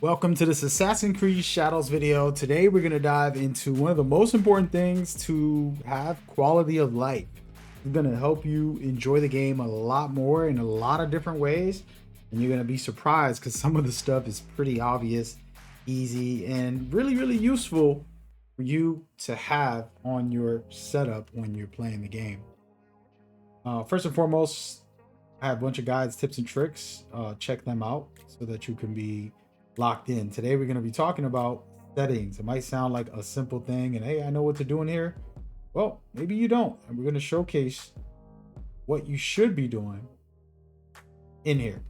Welcome to this Assassin's Creed Shadows video. Today we're going to dive into one of the most important things to have quality of life. It's going to help you enjoy the game a lot more in a lot of different ways. And you're going to be surprised because some of the stuff is pretty obvious, easy, and really useful for you to have on your setup when you're playing the game. First and foremost, I have a bunch of guides, tips, and tricks. Check them out so that you can be locked in. Today we're going to be talking about settings. It might sound like a simple thing and hey, I know what to do in here. Well, maybe you don't. And we're going to showcase what you should be doing in here.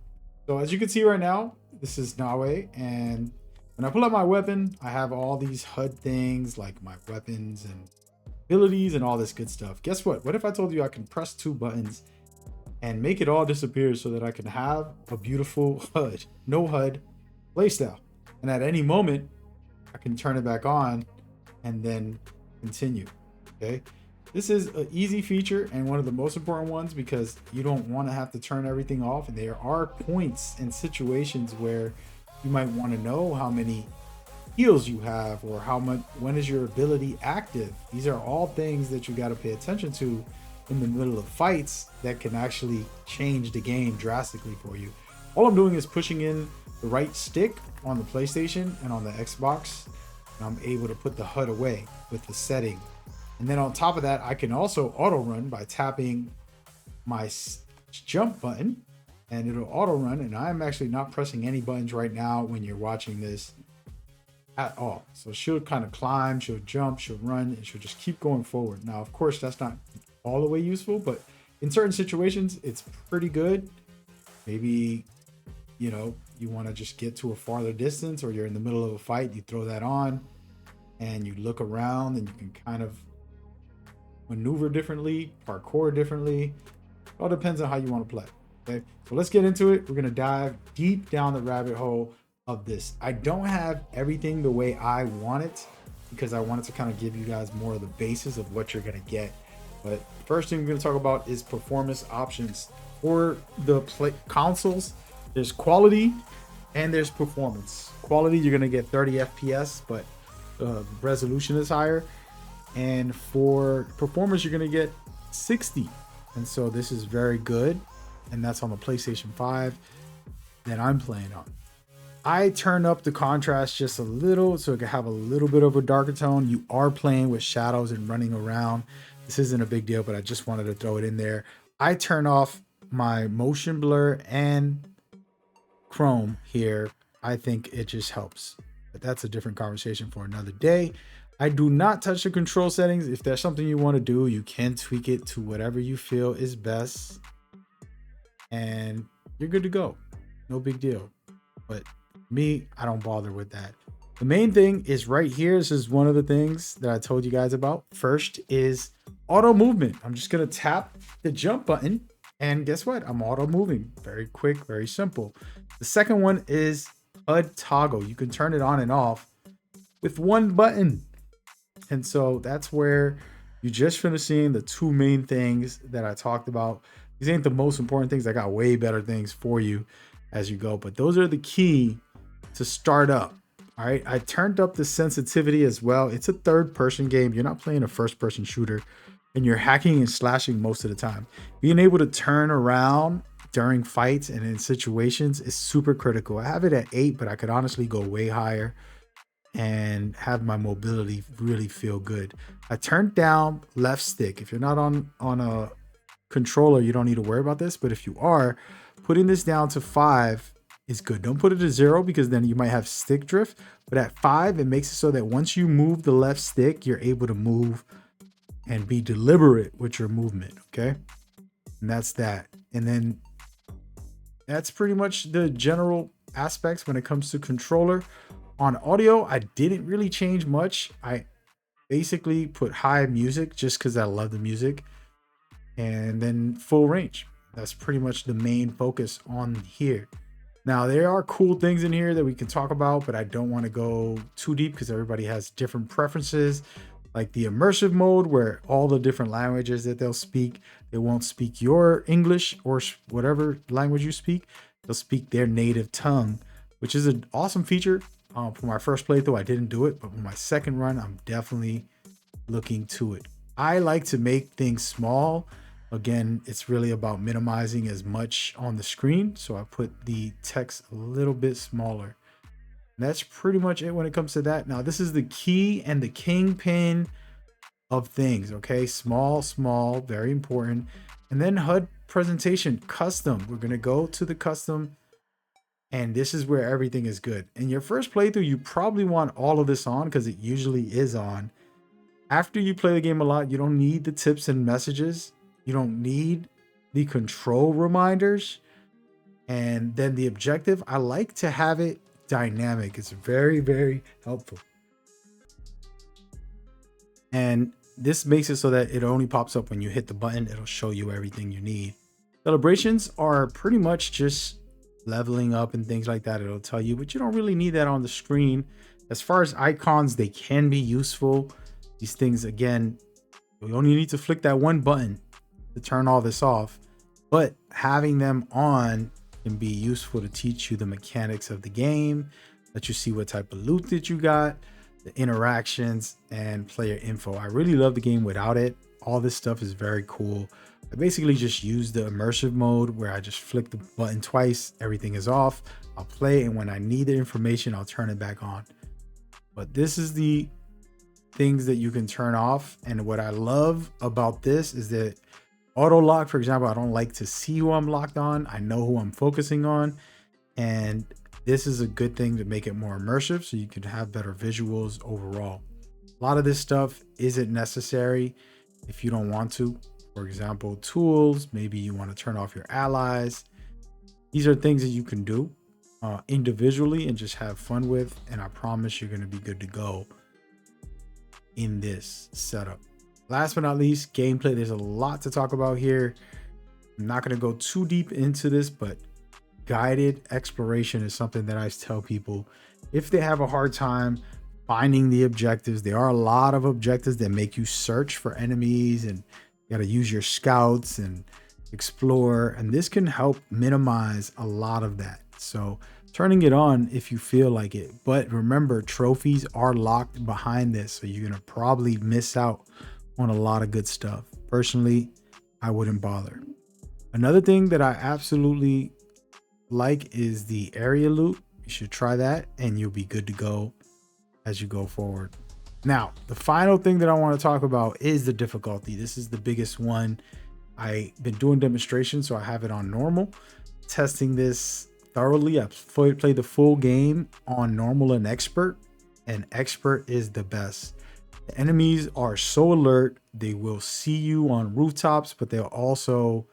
So as you can see right now, this is NAOE, and when I pull out my weapon, I have all these HUD things like my weapons and abilities and all this good stuff. Guess what? What if I told you I can press two buttons and make it all disappear so that I can have a beautiful HUD, no HUD playstyle, and at any moment I can turn it back on and then continue. Okay, this is an easy feature and one of the most important ones because you don't want to have to turn everything off, and there are points and situations where you might want to know how many heals you have or how much, when is your ability active. These are all things that you got to pay attention to in the middle of fights that can actually change the game drastically for you. All I'm doing is pushing in the right stick on the PlayStation and on the Xbox, and I'm able to put the HUD away with the setting. And then on top of that, I can also auto run by tapping my jump button, and it'll auto run. And I'm actually not pressing any buttons right now when you're watching this at all. So she'll kind of climb, she'll jump, she'll run, and she'll just keep going forward. Now, of course, that's not all the way useful, but in certain situations, it's pretty good. Maybe, you know, you want to just get to a farther distance, or you're in the middle of a fight, you throw that on and you look around and you can kind of maneuver differently, parkour differently. It all depends on how you want to play. Okay, so let's get into it. We're going to dive deep down the rabbit hole of this. I don't have everything the way I want it because I wanted to kind of give you guys more of the basis of what you're going to get. But first thing we're going to talk about is performance options for the consoles. There's quality and there's performance. Quality, you're going to get 30 FPS, but resolution is higher. And for performance, you're going to get 60. And so this is very good. And that's on the PlayStation 5 that I'm playing on. I turn up the contrast just a little so it can have a little bit of a darker tone. You are playing with shadows and running around. This isn't a big deal, but I just wanted to throw it in there. I turn off my motion blur and Chrome here. I think it just helps, but that's a different conversation for another day. I do not touch the control settings. If there's something you want to do, you can tweak it to whatever you feel is best and you're good to go. No big deal. But me, I don't bother with that. The main thing is right here. This is one of the things that I told you guys about. First is auto movement. I'm just going to tap the jump button and guess what? I'm auto moving. Very quick, very simple. The second one is HUD toggle. You can turn it on and off with one button. And so that's where you just finished seeing the two main things that I talked about. These ain't the most important things. I got way better things for you as you go, but those are the key to start up. All right. I turned up the sensitivity as well. It's a third person game. You're not playing a first person shooter and you're hacking and slashing most of the time. Being able to turn around during fights and in situations is super critical. I have it at 8, but I could honestly go way higher and have my mobility really feel good. I turned down left stick. If you're not on a controller, you don't need to worry about this, but if you are, putting this down to 5 is good. Don't put it to 0 because then you might have stick drift, but at 5 it makes it so that once you move the left stick, you're able to move and be deliberate with your movement. Okay, and that's that. And then that's pretty much the general aspects when it comes to controller. On audio, I didn't really change much. I basically put high music just because I love the music, and then full range. That's pretty much the main focus on here. Now, there are cool things in here that we can talk about, but I don't want to go too deep because everybody has different preferences. Like the immersive mode, where all the different languages that they'll speak, they won't speak your English or whatever language you speak. They'll speak their native tongue which is an awesome feature. For my first playthrough, I didn't do it, but for my second run, I'm definitely looking to it. I like to make things small. Again, it's really about minimizing as much on the screen. So I put the text a little bit smaller. And that's pretty much it when it comes to that. Now, this is the key and the kingpin of things, okay? Small, small, very important. And then HUD presentation, custom. We're gonna go to the custom, and this is where everything is good. In your first playthrough, you probably want all of this on because it usually is on. After you play the game a lot, you don't need the tips and messages. You don't need the control reminders. And then the objective, I like to have it dynamic. It's very, very helpful. And this makes it so that it only pops up when you hit the button. It'll show you everything you need. Celebrations are pretty much just leveling up and things like that. It'll tell you, but you don't really need that on the screen. As far as icons, they can be useful. These things, again, you only need to flick that one button to turn all this off, but having them on can be useful to teach you the mechanics of the game, let you see what type of loot that you got, the interactions, and player info. I really love the game without it. All this stuff is very cool. I basically just use the immersive mode where I just flick the button twice, everything is off, I'll play, and when I need the information, I'll turn it back on. But this is the things that you can turn off. And what I love about this is that auto lock, for example, I don't like to see who I'm locked on. I know who I'm focusing on. And this is a good thing to make it more immersive so you can have better visuals overall. A lot of this stuff isn't necessary if you don't want to. For example, tools, maybe you want to turn off your allies. These are things that you can do individually and just have fun with. And I promise you're going to be good to go in this setup. Last but not least, gameplay. There's a lot to talk about here. I'm not going to go too deep into this, but guided exploration is something that I tell people if they have a hard time finding the objectives. There are a lot of objectives that make you search for enemies, and you got to use your scouts and explore, and this can help minimize a lot of that. So turning it on if you feel like it, but remember, trophies are locked behind this, so you're gonna probably miss out on a lot of good stuff. Personally, I wouldn't bother. Another thing that I absolutely like is the area loot. You should try that and you'll be good to go as you go forward. Now, the final thing that I want to talk about is the difficulty. This is the biggest one. I've been doing demonstrations, so I have it on normal, testing this thoroughly. I've played the full game on normal and expert is the best. The enemies are so alert. They will see you on rooftops, but they'll also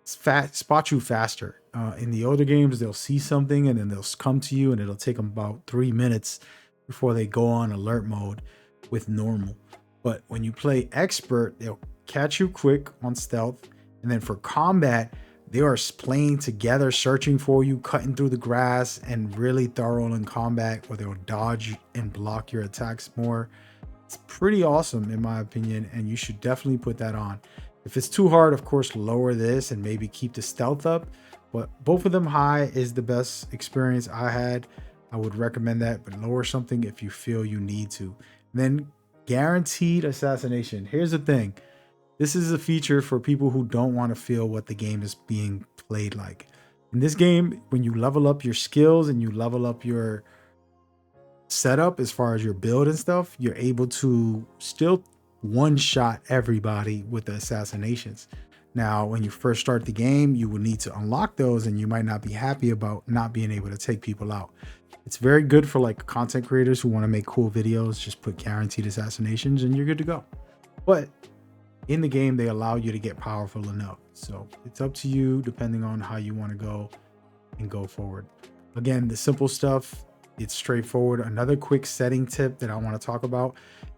spot you faster. In the older games, they'll see something and then they'll come to you, and it'll take them about 3 minutes before they go on alert mode with normal. But when you play expert, they'll catch you quick on stealth. And then for combat, they are playing together, searching for you, cutting through the grass, and really thorough in combat, where they'll dodge and block your attacks more. It's pretty awesome in my opinion, and you should definitely put that on. If it's too hard, of course, lower this and maybe keep the stealth up, but both of them high is the best experience I had. I would recommend that, but lower something if you feel you need to. And then guaranteed assassination. Here's the thing. This is a feature for people who don't want to feel what the game is being played like. In this game, when you level up your skills and you level up your setup as far as your build and stuff, you're able to still one-shot everybody with the assassinations. Now, when you first start the game, you will need to unlock those, and you might not be happy about not being able to take people out. It's very good for like content creators who want to make cool videos. Just put guaranteed assassinations and you're good to go. But in the game, they allow you to get powerful enough. So it's up to you depending on how you want to go and go forward. Again, the simple stuff, it's straightforward. Another quick setting tip that I want to talk about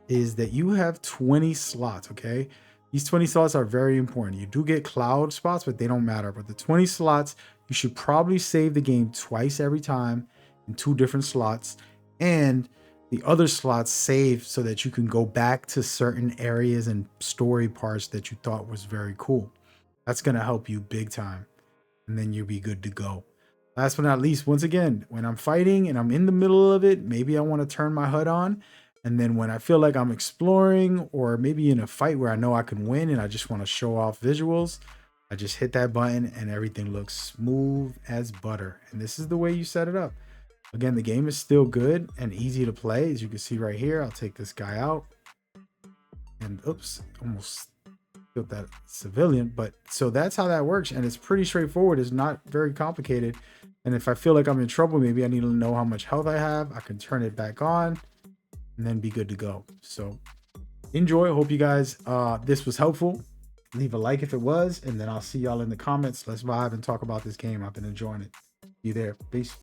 is that you have 20 slots, okay? These 20 slots are very important. You do get cloud spots, but they don't matter. But the 20 slots, you should probably save the game twice every time in 2 different slots, and the other slots save so that you can go back to certain areas and story parts that you thought was very cool. That's going to help you big time, and then you'll be good to go. Last but not least, once again, when I'm fighting and I'm in the middle of it, maybe I want to turn my HUD on. And then when I feel like I'm exploring, or maybe in a fight where I know I can win and I just want to show off visuals, I just hit that button and everything looks smooth as butter. And this is the way you set it up. Again, the game is still good and easy to play. As you can see right here, I'll take this guy out. And oops, almost killed that civilian. But so that's how that works. And it's pretty straightforward. It's not very complicated. And if I feel like I'm in trouble, maybe I need to know how much health I have. I can turn it back on and then be good to go. So enjoy. Hope you guys, this was helpful. Leave a like if it was, and then I'll see y'all in the comments. Let's vibe and talk about this game. I've been enjoying it. You there. Peace.